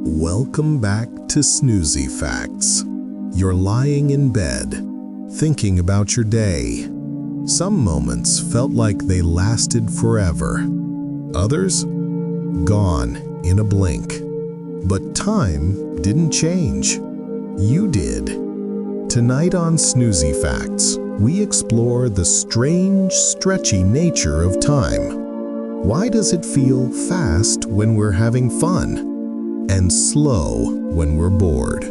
Welcome back to Snoozy Facts. You're lying in bed, thinking about your day. Some moments felt like they lasted forever. Others, gone in a blink. But time didn't change. You did. Tonight on Snoozy Facts, we explore the strange, stretchy nature of time. Why does it feel fast when we're having fun? And slow when we're bored?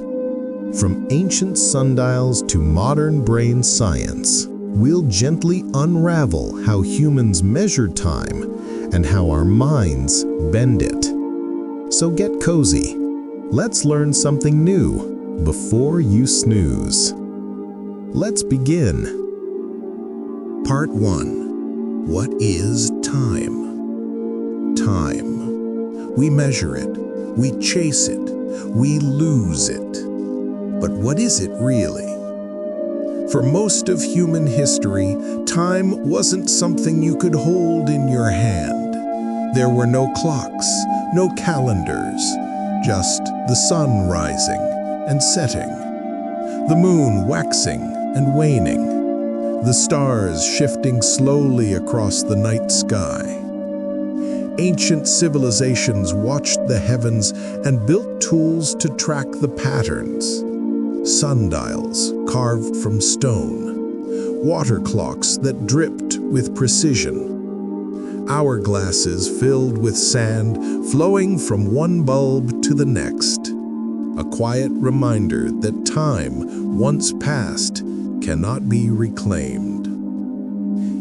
From ancient sundials to modern brain science, we'll gently unravel how humans measure time and how our minds bend it. So get cozy. Let's learn something new before you snooze. Let's begin. Part 1. What is time? Time. We measure it. We chase it. We lose it. But what is it really? For most of human history, time wasn't something you could hold in your hand. There were no clocks, no calendars, just the sun rising and setting, the moon waxing and waning, the stars shifting slowly across the night sky. Ancient civilizations watched the heavens and built tools to track the patterns. Sundials carved from stone, water clocks that dripped with precision, hourglasses filled with sand flowing from one bulb to the next, a quiet reminder that time, once past, cannot be reclaimed.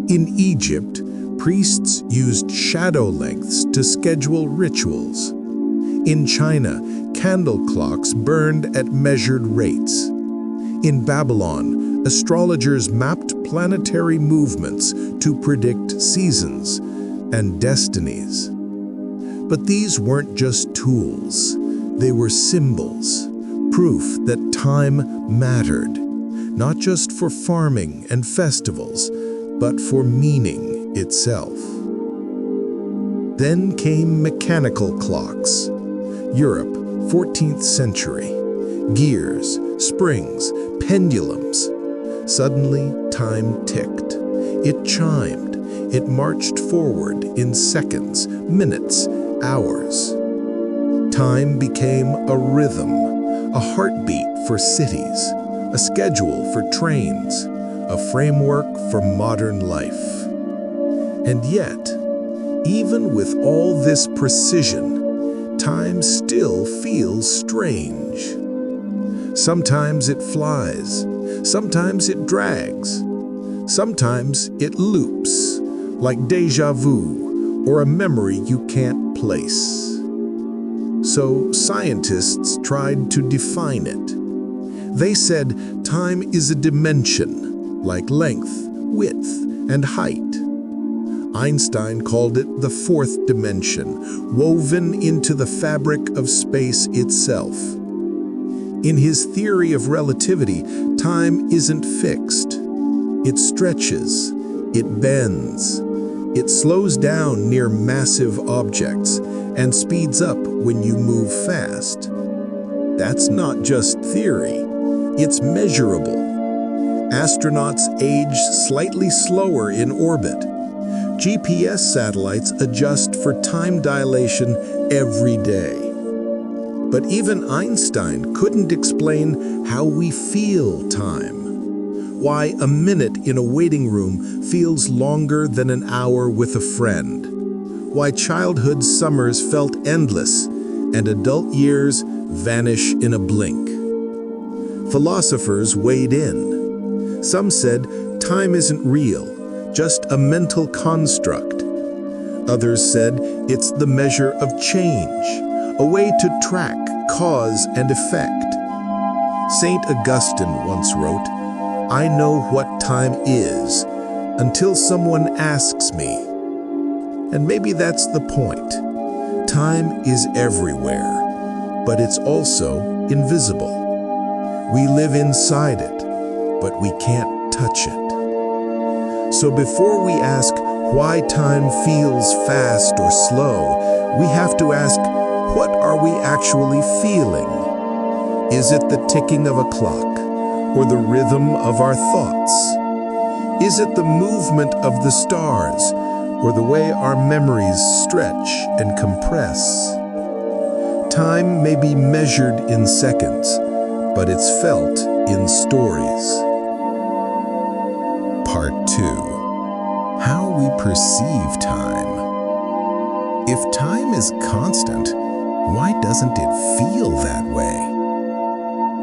In Egypt, priests used shadow lengths to schedule rituals. In China, candle clocks burned at measured rates. In Babylon, astrologers mapped planetary movements to predict seasons and destinies. But these weren't just tools. They were symbols, proof that time mattered, not just for farming and festivals, but for meaning itself. Then came mechanical clocks. Europe, 14th century. Gears, springs, pendulums. Suddenly, time ticked. It chimed. It marched forward in seconds, minutes, hours. Time became a rhythm, a heartbeat for cities, a schedule for trains, a framework for modern life. And yet, even with all this precision, time still feels strange. Sometimes it flies, sometimes it drags, sometimes it loops, like deja vu or a memory you can't place. So scientists tried to define it. They said time is a dimension, like length, width, and height. Einstein called it the fourth dimension, woven into the fabric of space itself. In his theory of relativity, time isn't fixed. It stretches, it bends, it slows down near massive objects and speeds up when you move fast. That's not just theory, it's measurable. Astronauts age slightly slower in orbit. GPS satellites adjust for time dilation every day. But even Einstein couldn't explain how we feel time. Why a minute in a waiting room feels longer than an hour with a friend. Why childhood summers felt endless and adult years vanish in a blink. Philosophers weighed in. Some said time isn't real, just a mental construct. Others said it's the measure of change, a way to track cause and effect. Saint Augustine once wrote, "I know what time is until someone asks me." And maybe that's the point. Time is everywhere, but it's also invisible. We live inside it, but we can't touch it. So before we ask why time feels fast or slow, we have to ask, What are we actually feeling? Is it the ticking of a clock or the rhythm of our thoughts? Is it the movement of the stars or the way our memories stretch and compress? Time may be measured in seconds, but it's felt in stories. Part 2. How we perceive time. If time is constant, why doesn't it feel that way?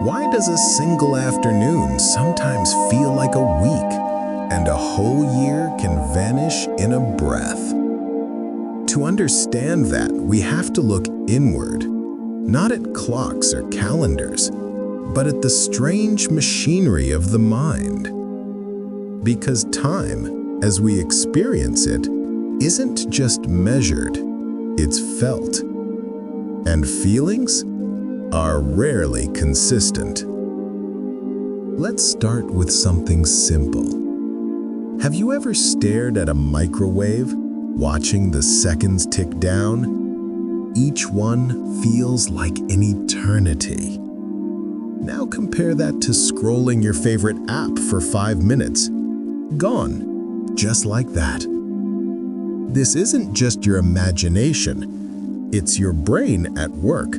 Why does a single afternoon sometimes feel like a week, and a whole year can vanish in a breath? To understand that, we have to look inward, not at clocks or calendars, but at the strange machinery of the mind. Because time, as we experience it, isn't just measured, it's felt. And feelings are rarely consistent. Let's start with something simple. Have you ever stared at a microwave, watching the seconds tick down? Each one feels like an eternity. Now compare that to scrolling your favorite app for 5 minutes. Gone, just like that. This isn't just your imagination, it's your brain at work.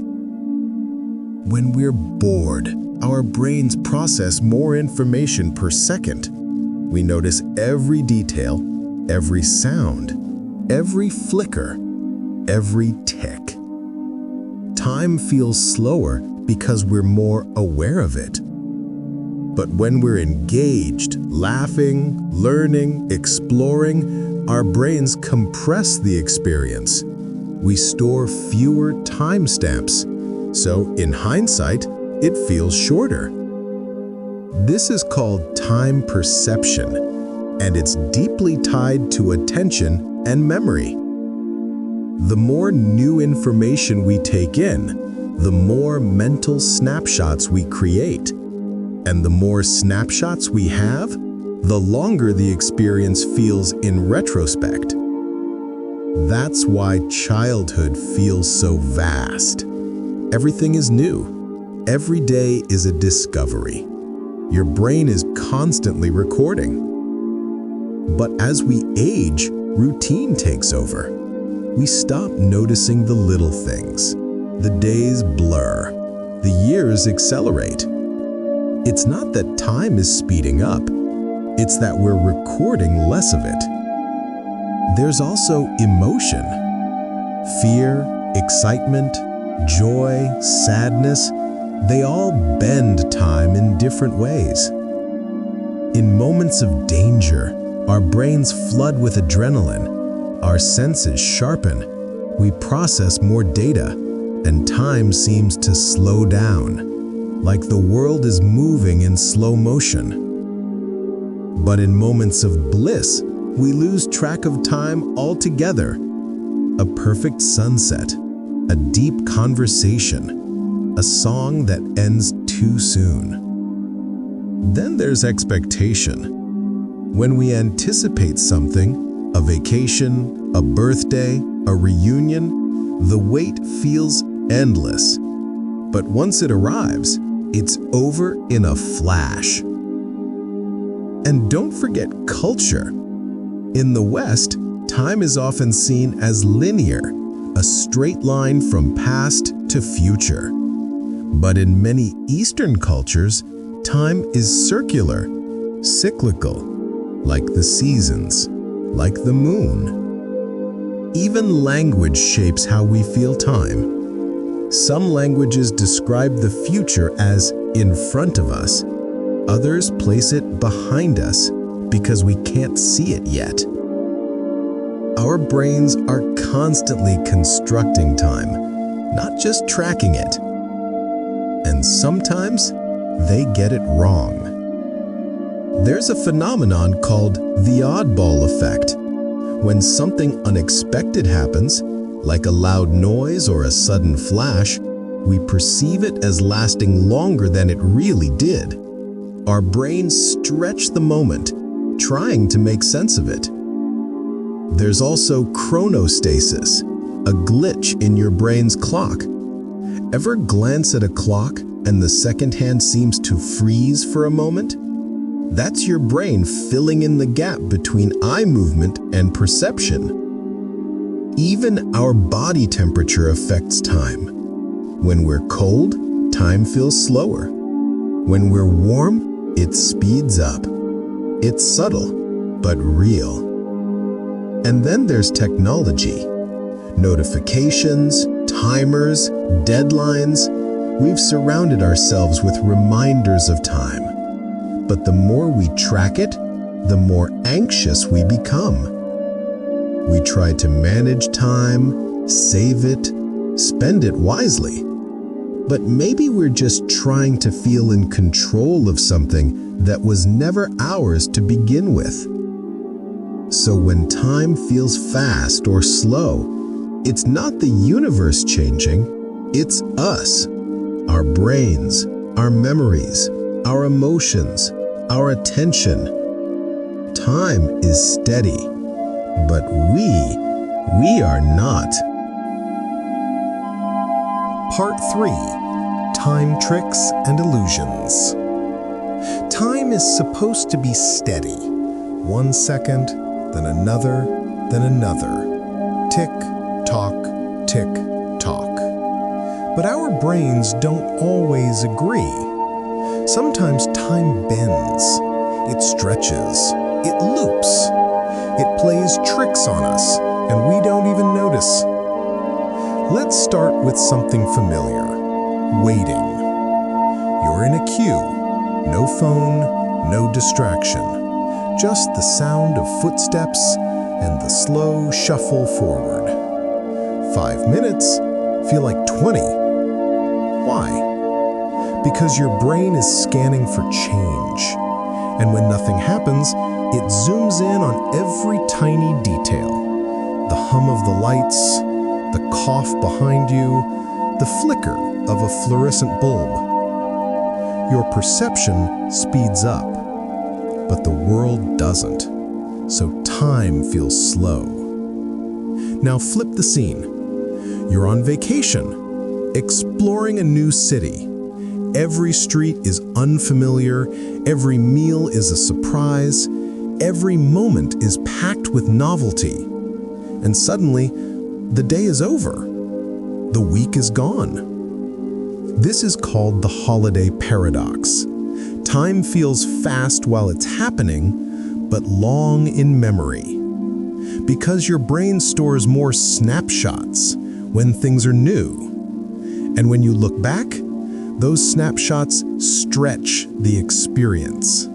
When we're bored, our brains process more information per second. We notice every detail, every sound, every flicker, every tick. Time feels slower because we're more aware of it. But when we're engaged, laughing, learning, exploring, our brains compress the experience. We store fewer timestamps, so in hindsight, it feels shorter. This is called time perception, and it's deeply tied to attention and memory. The more new information we take in, the more mental snapshots we create. And the more snapshots we have, the longer the experience feels in retrospect. That's why childhood feels so vast. Everything is new. Every day is a discovery. Your brain is constantly recording. But as we age, routine takes over. We stop noticing the little things. The days blur. The years accelerate. It's not that time is speeding up. It's that we're recording less of it. There's also emotion. Fear, excitement, joy, sadness, they all bend time in different ways. In moments of danger, our brains flood with adrenaline. Our senses sharpen. We process more data, and time seems to slow down, like the world is moving in slow motion. But in moments of bliss, we lose track of time altogether. A perfect sunset, a deep conversation, a song that ends too soon. Then there's expectation. When we anticipate something, a vacation, a birthday, a reunion, the wait feels endless. But once it arrives, it's over in a flash. And don't forget culture. In the West, time is often seen as linear, a straight line from past to future. But in many Eastern cultures, time is circular, cyclical, like the seasons, like the moon. Even language shapes how we feel time. Some languages describe the future as in front of us. Others place it behind us because we can't see it yet. Our brains are constantly constructing time, not just tracking it. And sometimes they get it wrong. There's a phenomenon called the oddball effect. When something unexpected happens, like a loud noise or a sudden flash, we perceive it as lasting longer than it really did. Our brains stretch the moment, trying to make sense of it. There's also chronostasis, a glitch in your brain's clock. Ever glance at a clock and the second hand seems to freeze for a moment? That's your brain filling in the gap between eye movement and perception. Even our body temperature affects time. When we're cold, time feels slower. When we're warm, it speeds up. It's subtle, but real. And then there's technology. Notifications, timers, deadlines. We've surrounded ourselves with reminders of time. But the more we track it, the more anxious we become. We try to manage time, save it, spend it wisely. But maybe we're just trying to feel in control of something that was never ours to begin with. So when time feels fast or slow, it's not the universe changing, it's us. Our brains, our memories, our emotions, our attention. Time is steady, but we are not. Part 3. Time Tricks and Illusions. Time is supposed to be steady. 1 second, then another, then another. Tick, tock, tick, tock. But our brains don't always agree. Sometimes time bends, it stretches, it loops, it plays tricks on us, and we don't even notice. Let's start with something familiar, waiting. You're in a queue, no phone, no distraction, just the sound of footsteps and the slow shuffle forward. 5 minutes feel like 20. Why? Because your brain is scanning for change. And when nothing happens, it zooms in on every tiny detail. The hum of the lights, the cough behind you, the flicker of a fluorescent bulb. Your perception speeds up, but the world doesn't. So time feels slow. Now flip the scene. You're on vacation, exploring a new city. Every street is unfamiliar, every meal is a surprise, every moment is packed with novelty. And suddenly, the day is over. The week is gone. This is called the holiday paradox. Time feels fast while it's happening, but long in memory. Because your brain stores more snapshots when things are new. And when you look back, those snapshots stretch the experience.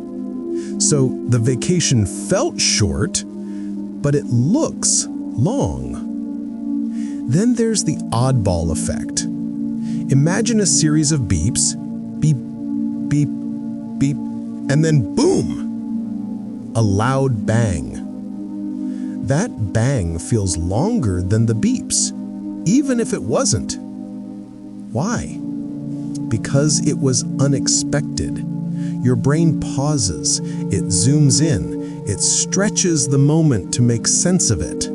So the vacation felt short, but it looks long. Then there's the oddball effect. Imagine a series of beeps, beep, beep, beep, and then boom, a loud bang. That bang feels longer than the beeps, even if it wasn't. Why? Because it was unexpected. Your brain pauses, it zooms in, it stretches the moment to make sense of it.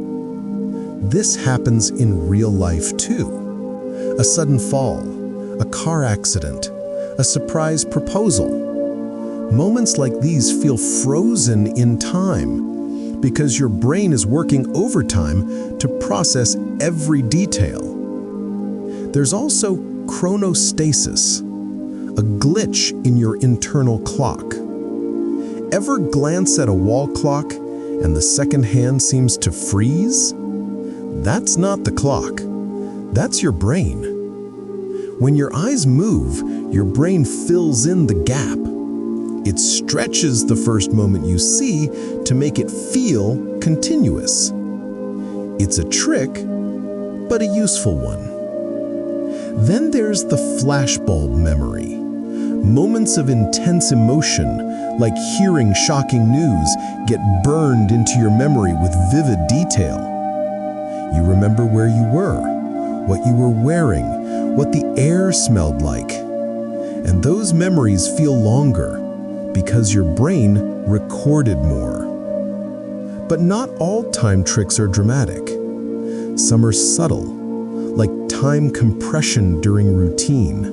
This happens in real life too. A sudden fall, a car accident, a surprise proposal. Moments like these feel frozen in time because your brain is working overtime to process every detail. There's also chronostasis, a glitch in your internal clock. Ever glance at a wall clock and the second hand seems to freeze? That's not the clock. That's your brain. When your eyes move, your brain fills in the gap. It stretches the first moment you see to make it feel continuous. It's a trick, but a useful one. Then there's the flashbulb memory. Moments of intense emotion, like hearing shocking news, get burned into your memory with vivid detail. You remember where you were, what you were wearing, what the air smelled like. And those memories feel longer because your brain recorded more. But not all time tricks are dramatic. some are subtle, like time compression during routine.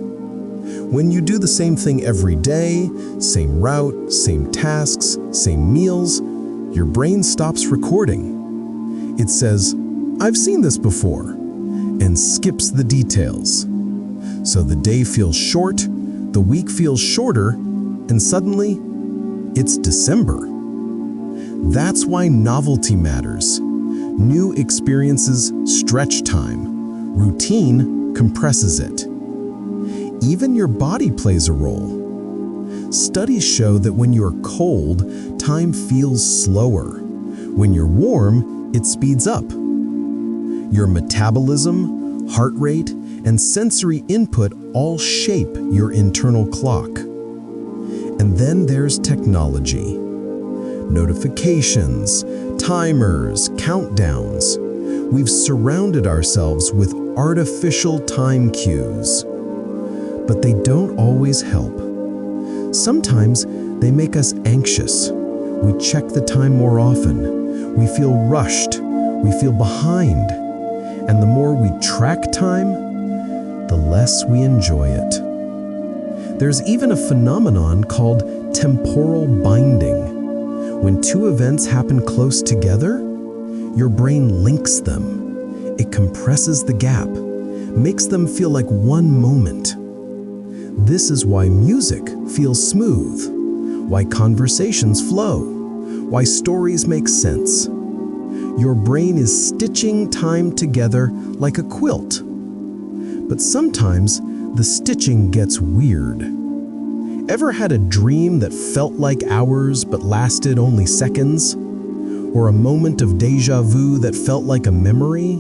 When you do the same thing every day, same route, same tasks, same meals, your brain stops recording. It says, "I've seen this before," and skips the details. So the day feels short, the week feels shorter, and suddenly, it's December. That's why novelty matters. New experiences stretch time. Routine compresses it. Even your body plays a role. Studies show that when you're cold, time feels slower. When you're warm, it speeds up. Your metabolism, heart rate, and sensory input all shape your internal clock. And then there's technology. Notifications, timers, countdowns. We've surrounded ourselves with artificial time cues. But they don't always help. Sometimes they make us anxious. We check the time more often. We feel rushed. We feel behind. And the more we track time, the less we enjoy it. There's even a phenomenon called temporal binding. When two events happen close together, your brain links them. It compresses the gap, makes them feel like one moment. This is why music feels smooth, why conversations flow, why stories make sense. Your brain is stitching time together like a quilt. But sometimes the stitching gets weird. Ever had a dream that felt like hours but lasted only seconds? Or a moment of déjà vu that felt like a memory?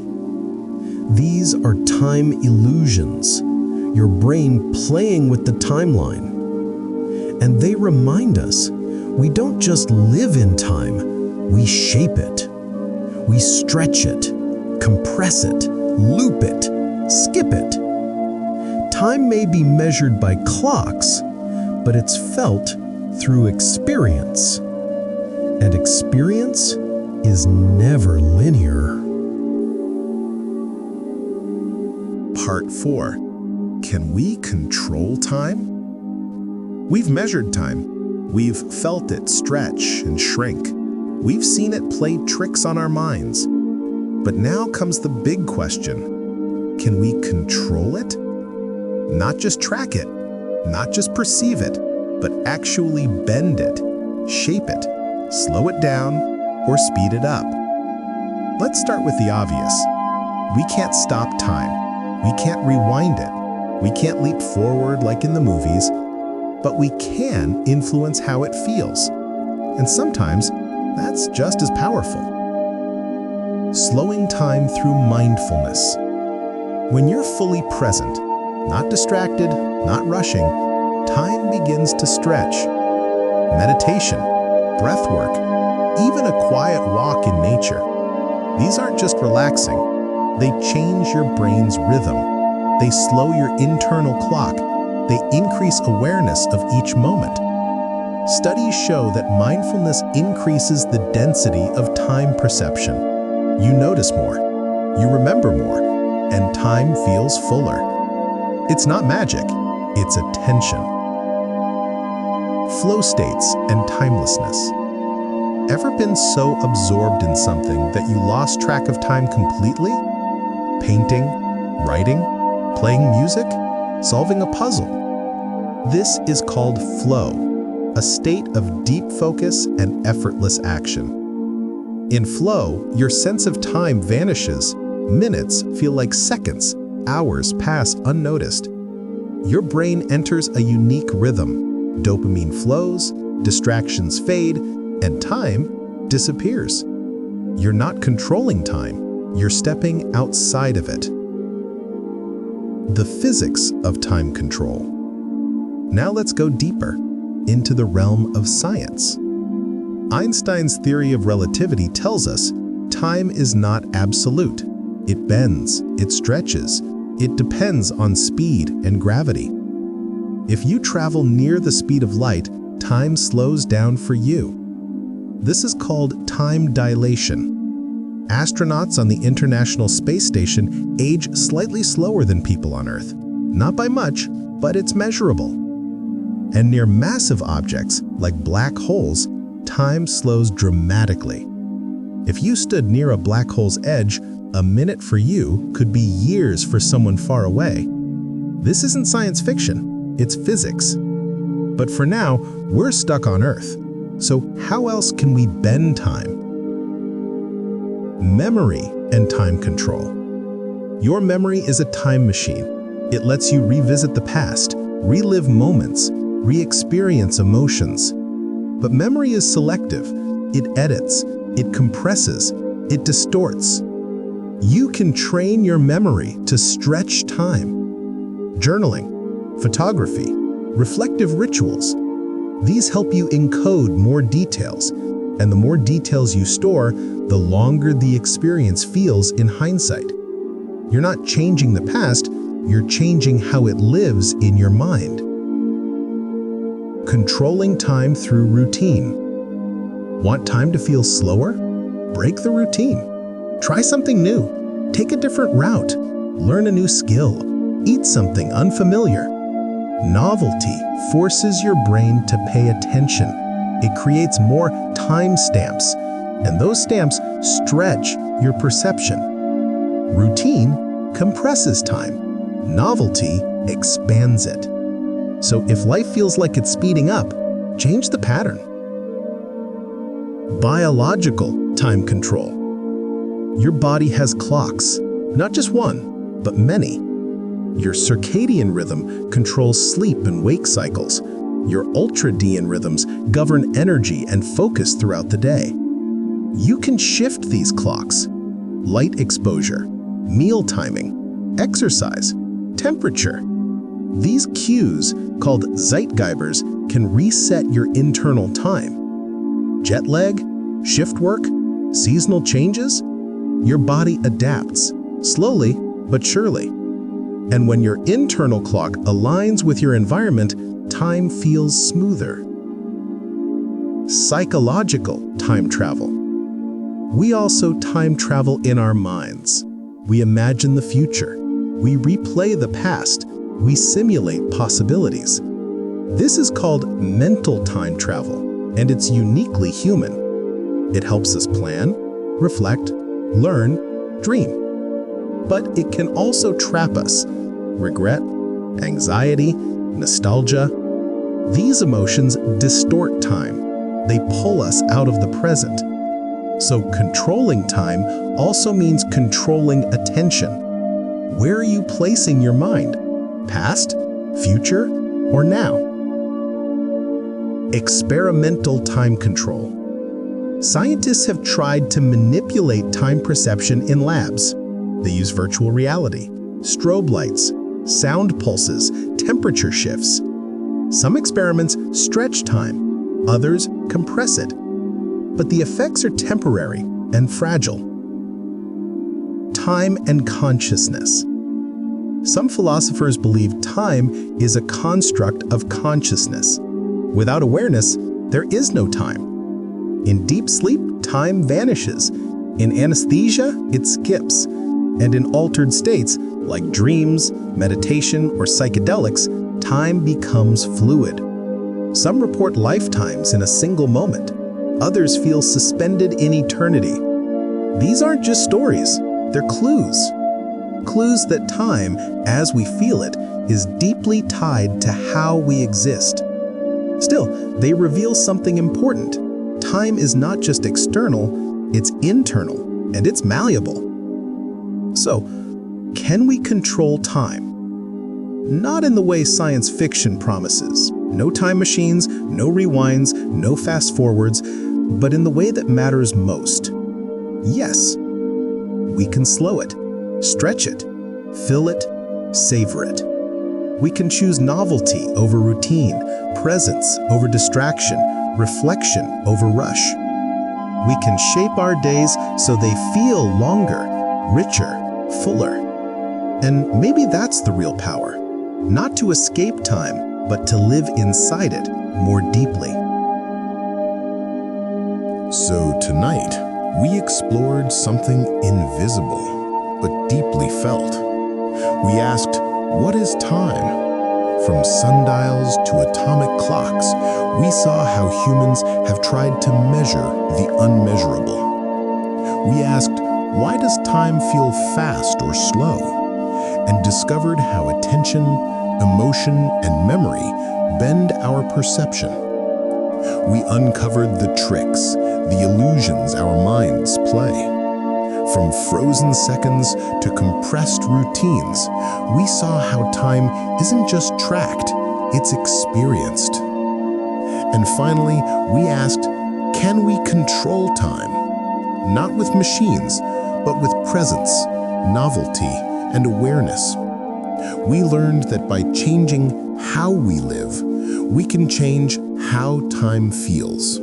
These are time illusions, your brain playing with the timeline. And they remind us we don't just live in time, we shape it. We stretch it, compress it, loop it, skip it. Time may be measured by clocks, but it's felt through experience. And experience is never linear. Part 4. Can we control time? We've measured time. We've felt it stretch and shrink. We've seen it play tricks on our minds. But now comes the big question. Can we control it? Not just track it, not just perceive it, but actually bend it, shape it, slow it down, or speed it up. Let's start with the obvious. We can't stop time. We can't rewind it. We can't leap forward like in the movies, but we can influence how it feels. And sometimes, that's just as powerful. Slowing time through mindfulness. When you're fully present, not distracted, not rushing, time begins to stretch. Meditation, breath work, even a quiet walk in nature. These aren't just relaxing. They change your brain's rhythm. They slow your internal clock. They increase awareness of each moment. Studies show that mindfulness increases the density of time perception. You notice more, you remember more, and time feels fuller. It's not magic, it's attention. Flow states and timelessness. Ever been so absorbed in something that you lost track of time completely? Painting, writing, playing music, solving a puzzle. This is called flow, a state of deep focus and effortless action. In flow, your sense of time vanishes. Minutes feel like seconds. Hours pass unnoticed. Your brain enters a unique rhythm. Dopamine flows, distractions fade, and time disappears. You're not controlling time. You're stepping outside of it. The physics of time control. Now let's go deeper into the realm of science. Einstein's theory of relativity tells us time is not absolute. It bends, it stretches, it depends on speed and gravity. If you travel near the speed of light, time slows down for you. This is called time dilation. Astronauts on the International Space Station age slightly slower than people on Earth. Not by much, but it's measurable. And near massive objects, like black holes, time slows dramatically. If you stood near a black hole's edge, a minute for you could be years for someone far away. This isn't science fiction, it's physics. But for now, we're stuck on Earth. So how else can we bend time? Memory and time control. Your memory is a time machine. It lets you revisit the past, relive moments, re-experience emotions. But memory is selective. It edits, it compresses, it distorts. You can train your memory to stretch time. Journaling, photography, reflective rituals. These help you encode more details, and the more details you store, the longer the experience feels in hindsight. You're not changing the past, you're changing how it lives in your mind. Controlling time through routine. Want time to feel slower? Break the routine. Try something new. Take a different route. Learn a new skill. Eat something unfamiliar. Novelty forces your brain to pay attention. It creates more time stamps, and those stamps stretch your perception. Routine compresses time. Novelty expands it. So if life feels like it's speeding up, change the pattern. Biological time control. Your body has clocks, not just one, but many. Your circadian rhythm controls sleep and wake cycles. Your ultradian rhythms govern energy and focus throughout the day. You can shift these clocks. Light exposure, meal timing, exercise, temperature. These cues, called Zeitgebers, can reset your internal time. Jet lag, shift work, seasonal changes. Your body adapts, slowly but surely. And when your internal clock aligns with your environment, time feels smoother. Psychological time travel. We also time travel in our minds. We imagine the future. We replay the past. We simulate possibilities. This is called mental time travel, and it's uniquely human. It helps us plan, reflect, learn, dream. But it can also trap us. Regret, anxiety, nostalgia. These emotions distort time. They pull us out of the present. So controlling time also means controlling attention. Where are you placing your mind? Past, future, or now? Experimental time control. Scientists have tried to manipulate time perception in labs. They use virtual reality, strobe lights, sound pulses, temperature shifts. Some experiments stretch time, others compress it. But the effects are temporary and fragile. Time and consciousness. Some philosophers believe time is a construct of consciousness. Without awareness, there is no time. In deep sleep, time vanishes. In anesthesia, it skips. And in altered states, like dreams, meditation, or psychedelics, time becomes fluid. Some report lifetimes in a single moment. Others feel suspended in eternity. These aren't just stories, they're clues. Clues that time, as we feel it, is deeply tied to how we exist. Still, they reveal something important. Time is not just external, it's internal, and it's malleable. So, can we control time? Not in the way science fiction promises. No time machines, no rewinds, no fast forwards, but in the way that matters most. Yes, we can slow it, stretch it, fill it, savor it. We can choose novelty over routine, presence over distraction, reflection over rush. We can shape our days so they feel longer, richer, fuller. And maybe that's the real power. Not to escape time, but to live inside it more deeply. So tonight, we explored something invisible but deeply felt. We asked, what is time? From sundials to atomic clocks, we saw how humans have tried to measure the unmeasurable. We asked, why does time feel fast or slow? And discovered how attention, emotion, and memory bend our perception. We uncovered the tricks, the illusions our minds play. From frozen seconds to compressed routines, we saw how time isn't just tracked, it's experienced. And finally, we asked, can we control time? Not with machines, but with presence, novelty, and awareness. We learned that by changing how we live, we can change how time feels.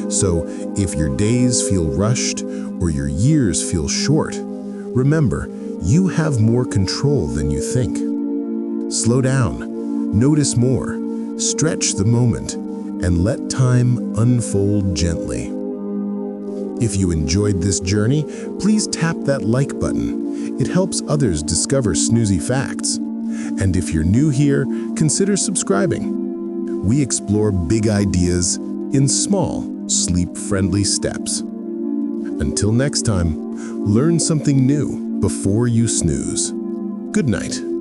So, if your days feel rushed or your years feel short, remember, you have more control than you think. Slow down, notice more, stretch the moment, and let time unfold gently. If you enjoyed this journey, please tap that like button. It helps others discover Snoozy Facts. And if you're new here, consider subscribing. We explore big ideas in small, sleep-friendly steps. Until next time, learn something new before you snooze. Good night.